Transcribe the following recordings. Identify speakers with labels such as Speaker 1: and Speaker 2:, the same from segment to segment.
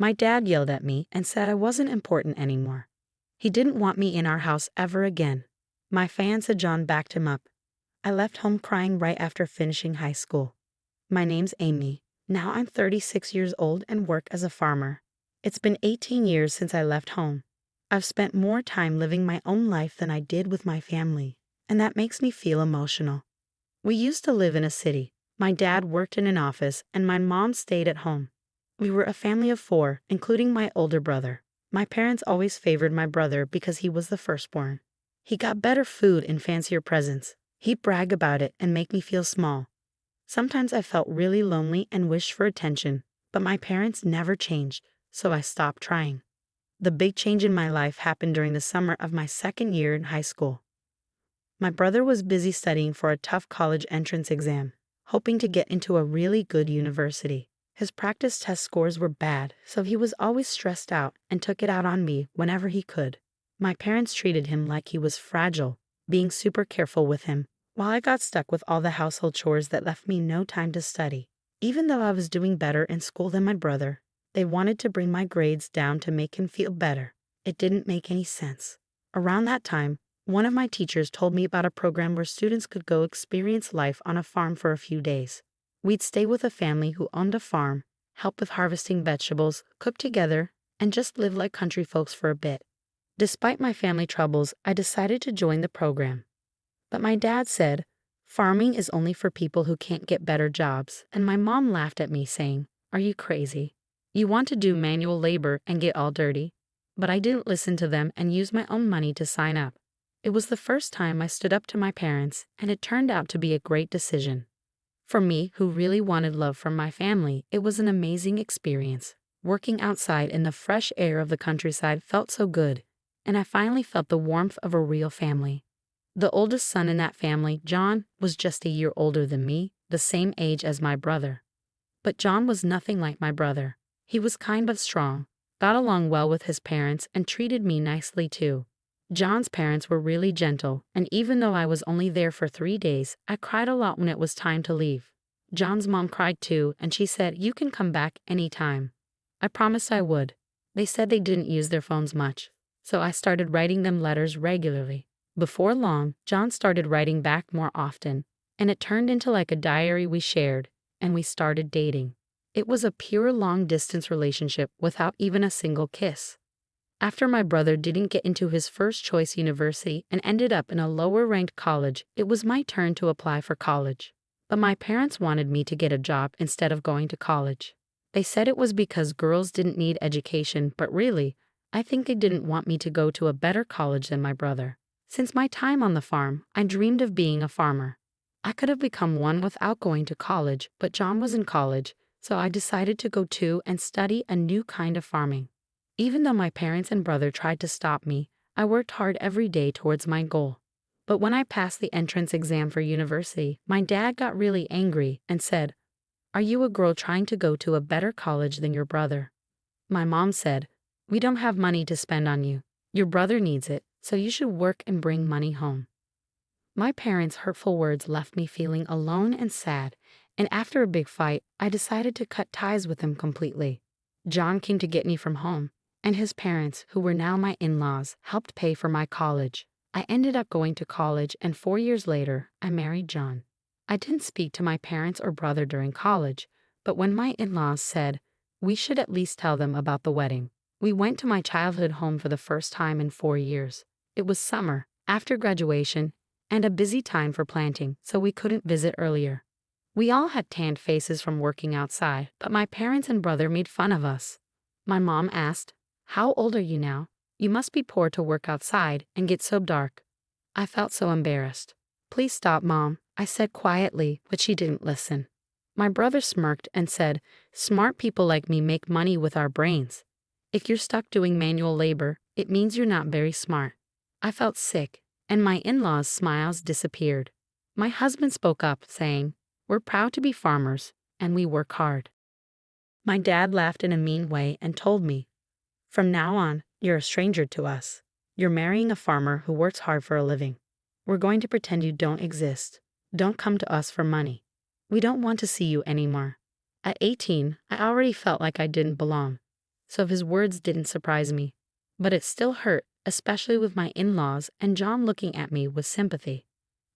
Speaker 1: My dad yelled at me and said I wasn't important anymore. He didn't want me in our house ever again. My fiancé John backed him up. I left home crying right after finishing high school. My name's Amy. Now I'm 36 years old and work as a farmer. It's been 18 years since I left home. I've spent more time living my own life than I did with my family, and that makes me feel emotional. We used to live in a city. My dad worked in an office and my mom stayed at home. We were a family of 4, including my older brother. My parents always favored my brother because he was the firstborn. He got better food and fancier presents. He'd brag about it and make me feel small. Sometimes I felt really lonely and wished for attention, but my parents never changed, so I stopped trying. The big change in my life happened during the summer of my second year in high school. My brother was busy studying for a tough college entrance exam, hoping to get into a really good university. His practice test scores were bad, so he was always stressed out and took it out on me whenever he could. My parents treated him like he was fragile, being super careful with him, while I got stuck with all the household chores that left me no time to study. Even though I was doing better in school than my brother, they wanted to bring my grades down to make him feel better. It didn't make any sense. Around that time, one of my teachers told me about a program where students could go experience life on a farm for a few days. We'd stay with a family who owned a farm, help with harvesting vegetables, cook together, and just live like country folks for a bit. Despite my family troubles, I decided to join the program. But my dad said, farming is only for people who can't get better jobs, and my mom laughed at me saying, "Are you crazy? You want to do manual labor and get all dirty?" But I didn't listen to them and used my own money to sign up. It was the first time I stood up to my parents, and it turned out to be a great decision. For me, who really wanted love from my family, it was an amazing experience. Working outside in the fresh air of the countryside felt so good, and I finally felt the warmth of a real family. The oldest son in that family, John, was just a year older than me, the same age as my brother. But John was nothing like my brother. He was kind but strong, got along well with his parents, and treated me nicely too. John's parents were really gentle, and even though I was only there for 3 days, I cried a lot when it was time to leave. John's mom cried too, and she said, "You can come back anytime." I promised I would. They said they didn't use their phones much, so I started writing them letters regularly. Before long, John started writing back more often, and it turned into like a diary we shared, and we started dating. It was a pure long-distance relationship without even a single kiss. After my brother didn't get into his first choice university and ended up in a lower-ranked college, it was my turn to apply for college. But my parents wanted me to get a job instead of going to college. They said it was because girls didn't need education, but really, I think they didn't want me to go to a better college than my brother. Since my time on the farm, I dreamed of being a farmer. I could have become one without going to college, but John was in college, so I decided to go too and study a new kind of farming. Even though my parents and brother tried to stop me, I worked hard every day towards my goal. But when I passed the entrance exam for university, my dad got really angry and said, "Are you a girl trying to go to a better college than your brother?" My mom said, "We don't have money to spend on you. Your brother needs it, so you should work and bring money home." My parents' hurtful words left me feeling alone and sad, and after a big fight, I decided to cut ties with them completely. John came to get me from home, and his parents, who were now my in-laws, helped pay for my college. I ended up going to college, and 4 years later, I married John. I didn't speak to my parents or brother during college, but when my in-laws said, we should at least tell them about the wedding, we went to my childhood home for the first time in 4 years. It was summer, after graduation, and a busy time for planting, so we couldn't visit earlier. We all had tanned faces from working outside, but my parents and brother made fun of us. My mom asked, "How old are you now? You must be poor to work outside and get so dark." I felt so embarrassed. "Please stop, Mom," I said quietly, but she didn't listen. My brother smirked and said, "Smart people like me make money with our brains. If you're stuck doing manual labor, it means you're not very smart." I felt sick, and my in-laws' smiles disappeared. My husband spoke up, saying, "We're proud to be farmers, and we work hard." My dad laughed in a mean way and told me, "From now on, you're a stranger to us. You're marrying a farmer who works hard for a living. We're going to pretend you don't exist. Don't come to us for money. We don't want to see you anymore." At 18, I already felt like I didn't belong. so his words didn't surprise me. But it still hurt, especially with my in-laws and John looking at me with sympathy.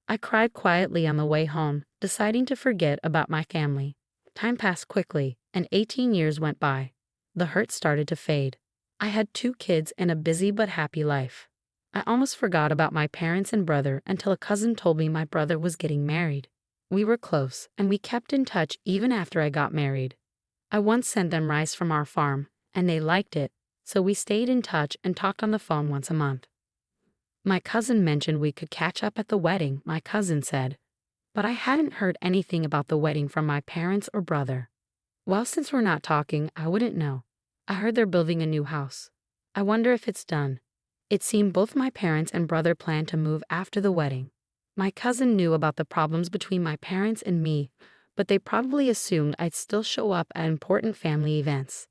Speaker 1: I cried quietly on the way home, deciding to forget about my family. Time passed quickly, and 18 years went by. The hurt started to fade. I had 2 kids and a busy but happy life. I almost forgot about my parents and brother until a cousin told me my brother was getting married. We were close, and we kept in touch even after I got married. I once sent them rice from our farm, and they liked it, so we stayed in touch and talked on the phone once a month. My cousin mentioned we could catch up at the wedding, my cousin said. But I hadn't heard anything about the wedding from my parents or brother. Well, since we're not talking, I wouldn't know. I heard they're building a new house. I wonder if it's done. It seemed both my parents and brother planned to move after the wedding. My cousin knew about the problems between my parents and me, but they probably assumed I'd still show up at important family events.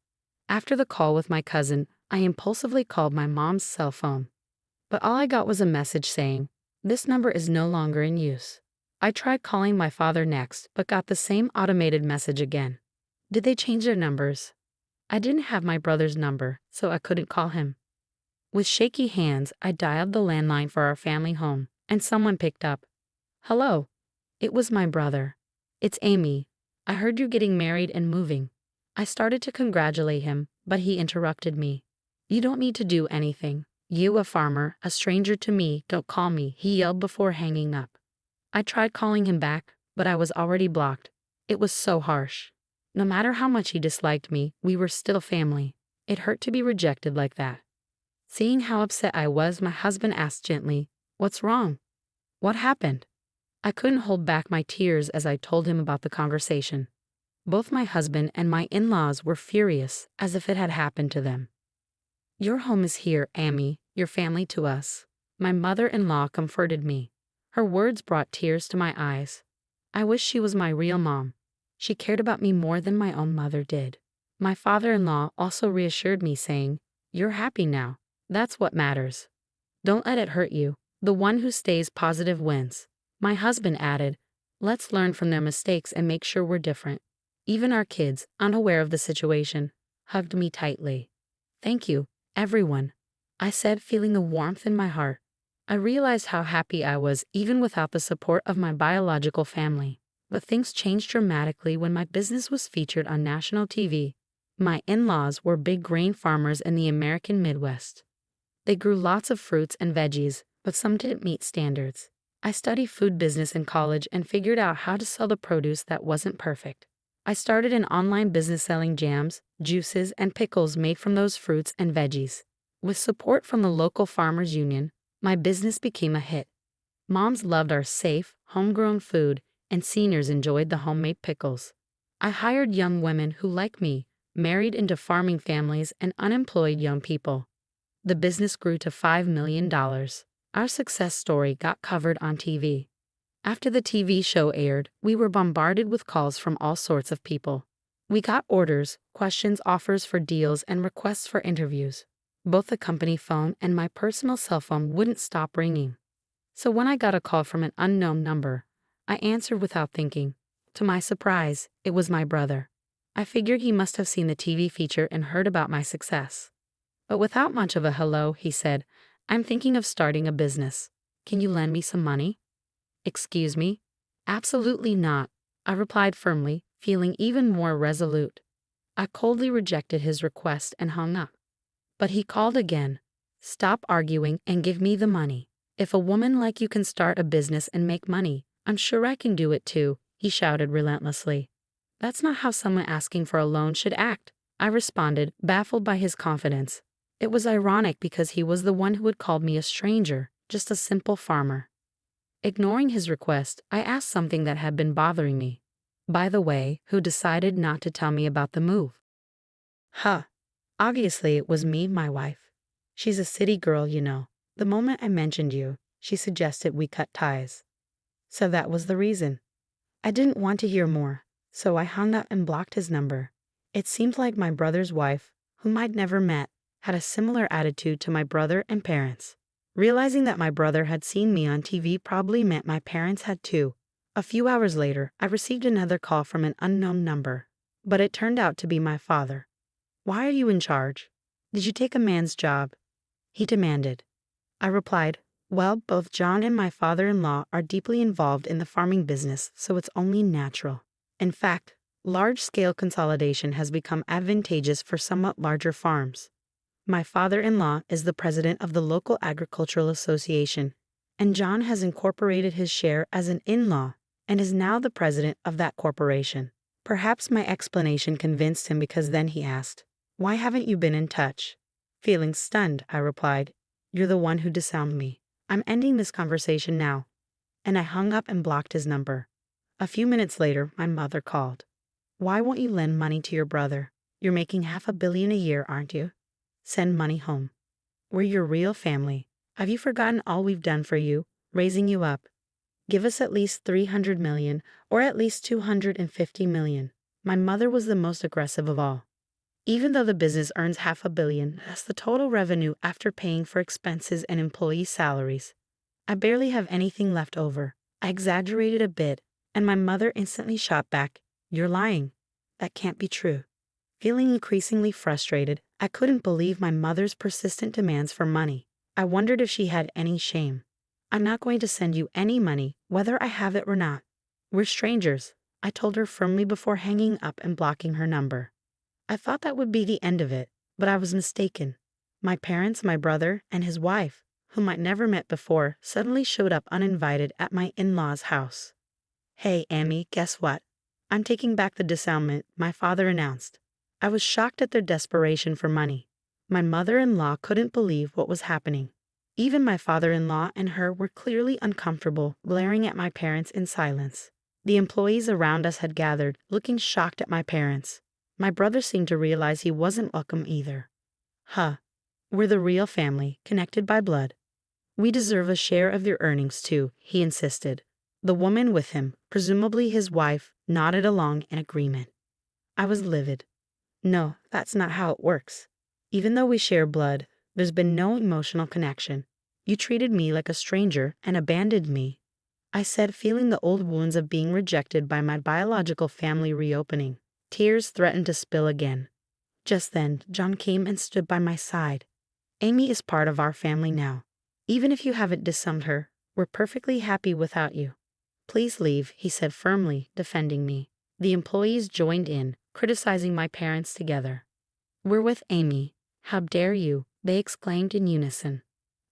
Speaker 1: After the call with my cousin, I impulsively called my mom's cell phone. But all I got was a message saying, "This number is no longer in use." I tried calling my father next, but got the same automated message again. Did they change their numbers? I didn't have my brother's number, so I couldn't call him. With shaky hands, I dialed the landline for our family home, and someone picked up. "Hello." It was my brother. "It's Amy. I heard you're getting married and moving." I started to congratulate him, but he interrupted me. "You don't need to do anything. You, a farmer, a stranger to me, don't call me," he yelled before hanging up. I tried calling him back, but I was already blocked. It was so harsh. No matter how much he disliked me, we were still family. It hurt to be rejected like that. Seeing how upset I was, my husband asked gently, "What's wrong? What happened?" I couldn't hold back my tears as I told him about the conversation. Both my husband and my in-laws were furious, as if it had happened to them. "Your home is here, Amy, your family to us." My mother-in-law comforted me. Her words brought tears to my eyes. I wish she was my real mom. She cared about me more than my own mother did. My father-in-law also reassured me, saying, "You're happy now. That's what matters. Don't let it hurt you. The one who stays positive wins." My husband added, "Let's learn from their mistakes and make sure we're different." Even our kids, unaware of the situation, hugged me tightly. "Thank you, everyone," I said, feeling the warmth in my heart. I realized how happy I was even without the support of my biological family. But things changed dramatically when my business was featured on national TV. My in-laws were big grain farmers in the American Midwest. They grew lots of fruits and veggies, but some didn't meet standards. I studied food business in college and figured out how to sell the produce that wasn't perfect. I started an online business selling jams, juices, and pickles made from those fruits and veggies. With support from the local farmers union, my business became a hit. Moms loved our safe, homegrown food, and seniors enjoyed the homemade pickles. I hired young women who, like me, married into farming families and unemployed young people. The business grew to $5 million. Our success story got covered on TV. After the TV show aired, we were bombarded with calls from all sorts of people. We got orders, questions, offers for deals, and requests for interviews. Both the company phone and my personal cell phone wouldn't stop ringing. So when I got a call from an unknown number, I answered without thinking. To my surprise, it was my brother. I figured he must have seen the TV feature and heard about my success. But without much of a hello, he said, "I'm thinking of starting a business. Can you lend me some money?" "Excuse me?" "Absolutely not," I replied firmly, feeling even more resolute. I coldly rejected his request and hung up. But he called again. "Stop arguing and give me the money. If a woman like you can start a business and make money, I'm sure I can do it too," he shouted relentlessly. "That's not how someone asking for a loan should act," I responded, baffled by his confidence. It was ironic because he was the one who had called me a stranger, just a simple farmer. Ignoring his request, I asked something that had been bothering me. "By the way, who decided not to tell me about the move?" Huh. Obviously, it was me, my wife. She's a city girl, you know. The moment I mentioned you, she suggested we cut ties. So that was the reason. I didn't want to hear more, so I hung up and blocked his number. It seemed like my brother's wife, whom I'd never met, had a similar attitude to my brother and parents. Realizing that my brother had seen me on TV probably meant my parents had too. A few hours later, I received another call from an unknown number, but it turned out to be my father. Why are you in charge? Did you take a man's job? He demanded. I replied, well, both John and my father-in-law are deeply involved in the farming business, so it's only natural. In fact, large-scale consolidation has become advantageous for somewhat larger farms. My father-in-law is the president of the local agricultural association, and John has incorporated his share as an in-law and is now the president of that corporation. Perhaps my explanation convinced him because then he asked, why haven't you been in touch? Feeling stunned, I replied, you're the one who disowned me. I'm ending this conversation now. And I hung up and blocked his number. A few minutes later, my mother called. Why won't you lend money to your brother? You're making $500 million a year, aren't you? Send money home. We're your real family. Have you forgotten all we've done for you, raising you up? Give us at least $300 million or at least $250 million. My mother was the most aggressive of all. Even though the business earns $500 million, that's the total revenue after paying for expenses and employee salaries. I barely have anything left over. I exaggerated a bit, and my mother instantly shot back, you're lying. That can't be true. Feeling increasingly frustrated, I couldn't believe my mother's persistent demands for money. I wondered if she had any shame. I'm not going to send you any money, whether I have it or not. We're strangers, I told her firmly before hanging up and blocking her number. I thought that would be the end of it, but I was mistaken. My parents, my brother, and his wife, whom I'd never met before, suddenly showed up uninvited at my in-laws' house. Hey, Amy, guess what? I'm taking back the disownment, my father announced. I was shocked at their desperation for money. My mother-in-law couldn't believe what was happening. Even my father-in-law and her were clearly uncomfortable, glaring at my parents in silence. The employees around us had gathered, looking shocked at my parents. My brother seemed to realize he wasn't welcome either. We're the real family, connected by blood. We deserve a share of your earnings too, he insisted. The woman with him, presumably his wife, nodded along in agreement. I was livid. No, that's not how it works. Even though we share blood, there's been no emotional connection. You treated me like a stranger and abandoned me, I said, feeling the old wounds of being rejected by my biological family reopening. Tears threatened to spill again. Just then, John came and stood by my side. Amy is part of our family now. Even if you haven't disowned her, we're perfectly happy without you. Please leave, he said firmly, defending me. The employees joined in, criticizing my parents together. We're with Amy. How dare you, they exclaimed in unison.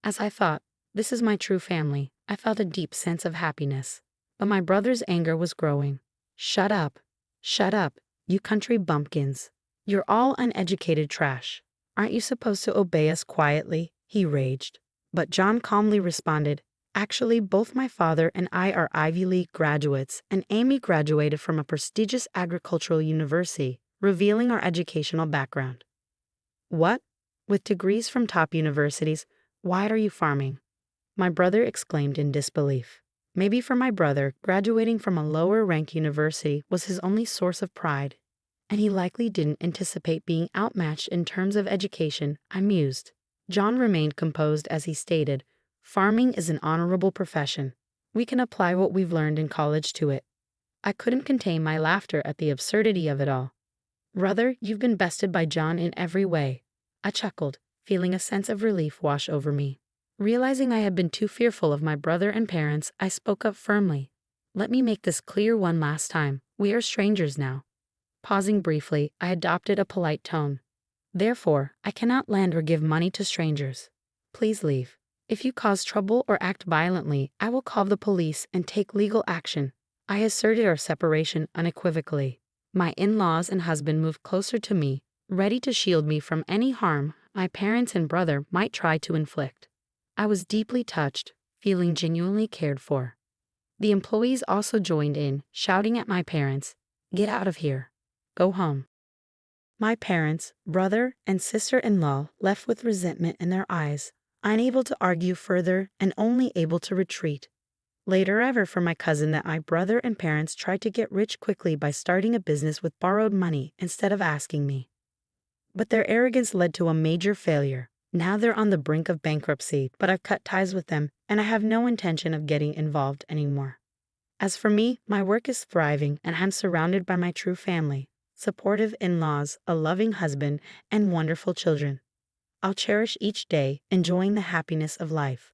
Speaker 1: As I thought, this is my true family, I felt a deep sense of happiness. But my brother's anger was growing. Shut up. Shut up. You country bumpkins. You're all uneducated trash. Aren't you supposed to obey us quietly? He raged. But John calmly responded, actually, both my father and I are Ivy League graduates, and Amy graduated from a prestigious agricultural university, revealing our educational background. What? With degrees from top universities, why are you farming? My brother exclaimed in disbelief. Maybe for my brother, graduating from a lower-ranked university was his only source of pride, and he likely didn't anticipate being outmatched in terms of education, I mused. John remained composed as he stated, farming is an honorable profession. We can apply what we've learned in college to it. I couldn't contain my laughter at the absurdity of it all. Brother, you've been bested by John in every way. I chuckled, feeling a sense of relief wash over me. Realizing I had been too fearful of my brother and parents, I spoke up firmly. Let me make this clear one last time. We are strangers now. Pausing briefly, I adopted a polite tone. Therefore, I cannot lend or give money to strangers. Please leave. If you cause trouble or act violently, I will call the police and take legal action. I asserted our separation unequivocally. My in-laws and husband moved closer to me, ready to shield me from any harm my parents and brother might try to inflict. I was deeply touched, feeling genuinely cared for. The employees also joined in, shouting at my parents, "Get out of here. Go home." My parents, brother, and sister-in-law left with resentment in their eyes, unable to argue further and only able to retreat. Later ever for my cousin that my brother and parents tried to get rich quickly by starting a business with borrowed money instead of asking me. But their arrogance led to a major failure. Now they're on the brink of bankruptcy, but I've cut ties with them, and I have no intention of getting involved anymore. As for me, my work is thriving, and I'm surrounded by my true family. supportive in-laws, a loving husband, and wonderful children. I'll cherish each day, enjoying the happiness of life.